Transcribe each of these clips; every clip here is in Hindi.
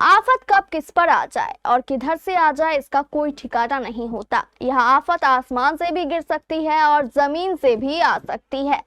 आफत कब किस पर आ जाए और किधर से आ जाए इसका कोई ठिकाना नहीं होता। यह आफत आसमान से भी गिर सकती है और जमीन से भी आ सकती है।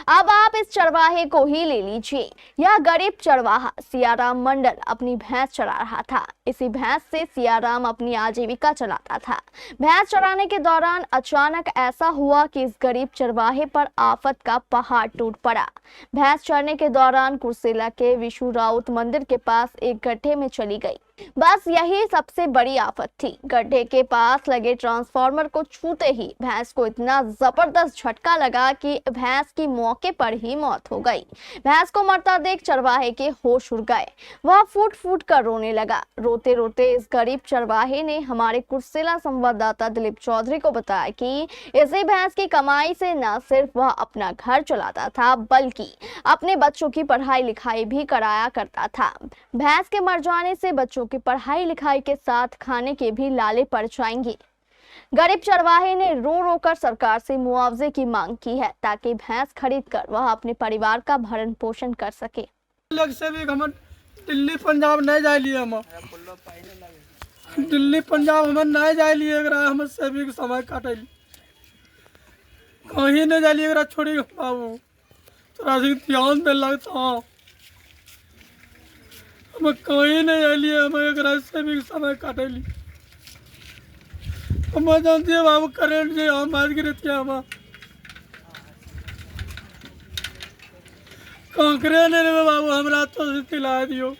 अब आप इस चरवाहे को ही ले लीजिए। यह गरीब चरवाहा सियाराम मंडल अपनी भैंस चरा रहा था। इसी भैंस से सियाराम अपनी आजीविका चलाता था। भैंस चराने के दौरान अचानक ऐसा हुआ कि इस गरीब चरवाहे पर आफत का पहाड़ टूट पड़ा। भैंस चरने के दौरान कुर्सेला के विशु राउत मंदिर के पास एक गड्ढे में चली गई। बस यही सबसे बड़ी आफत थी। गड्ढे के पास लगे ट्रांसफार्मर को छूते ही भैंस को इतना जबरदस्त झटका लगा कि भैंस की मौके पर ही मौत हो गई। भैंस को मरता देख चरवाहे के होश उड़ गए। वह फूट फूट कर रोने लगा। रोते रोते इस गरीब चरवाहे ने हमारे कुर्सेला संवाददाता दिलीप चौधरी को बताया कि इसी भैंस की कमाई से न सिर्फ वह अपना घर चलाता था बल्कि अपने बच्चों की पढ़ाई लिखाई भी कराया करता था। भैंस के मर जाने से बच्चों की पढ़ाई लिखाई के साथ खाने के भी लाले पड़ जाएंगे। गरीब चरवाहे ने रो रो कर सरकार से मुआवजे की मांग की है ताकि भैंस खरीदकर वह अपने परिवार का भरण पोषण कर सके। दिल्ली पंजाब नहीं जाए लिए हम दिल्ली पंजाब हम नहीं जाए लिए हम सेविंग समय काटे कहीं नहीं जाए लिए छोड़ी बाबू तोरा ध्यान दे लगता हम कहीं नहीं जाए लिए हम सेविंग समय काटे हम जानती है बाबू करेंट से हम आज गिरे थे हम कांकरे ने बाबू हमरा तो दिला दियो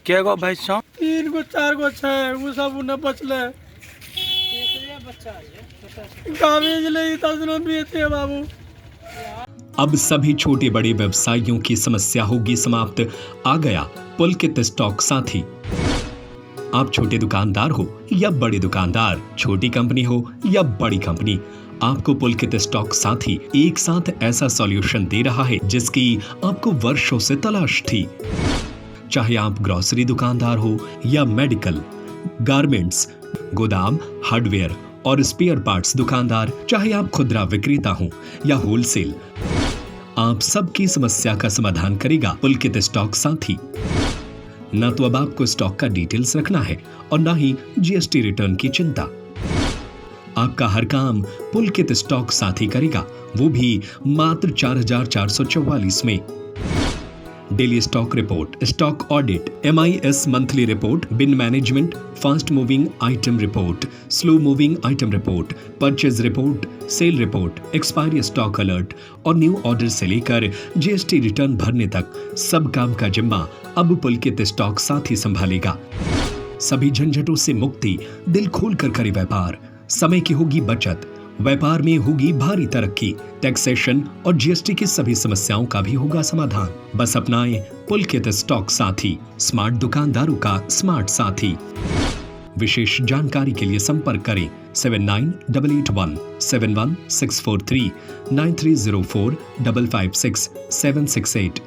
क्या गो भाई सो 3 गो 4 गो छे वो सब न बचले कागज ले 10 दिन बीते बाबू। अब सभी छोटे बड़े व्यवसायियों की समस्या होगी समाप्त। आ गया पुलकित स्टॉक साथी। आप छोटे दुकानदार हो या बड़े दुकानदार, छोटी कंपनी हो या बड़ी कंपनी, आपको पुलकित स्टॉक साथी एक साथ ऐसा सॉल्यूशन दे रहा है जिसकी आपको वर्षों से तलाश थी। चाहे आप ग्रोसरी दुकानदार हो या मेडिकल, गारमेंट्स, गोदाम, हार्डवेयर और स्पेयर पार्ट्स दुकानदार, चाहे आप खुदरा विक्रेता हो या होलसेल, आप सबकी समस्या का समाधान करेगा पुलकित स्टॉक साथी। न तो अब आपको स्टॉक का डिटेल्स रखना है और न ही जीएसटी रिटर्न की चिंता। आपका हर काम पुलकित स्टॉक साथी करेगा, वो भी मात्र 4444 में। Daily stock report, stock audit, MIS monthly report, bin management, fast moving item report, slow moving item report, purchase report, sale report, expiry stock alert और न्यू ऑर्डर से लेकर जीएसटी रिटर्न भरने तक सब काम का जिम्मा अब पुलकित स्टॉक साथी संभालेगा। सभी झंझटों से मुक्ति, दिल खोल कर करे व्यापार, समय की होगी बचत, व्यापार में होगी भारी तरक्की, टैक्सेशन और जीएसटी की सभी समस्याओं का भी होगा समाधान। बस अपनाएं पुलकित स्टॉक साथी, स्मार्ट दुकानदारों का स्मार्ट साथी। विशेष जानकारी के लिए संपर्क करें 7981 71643 9304 556 768।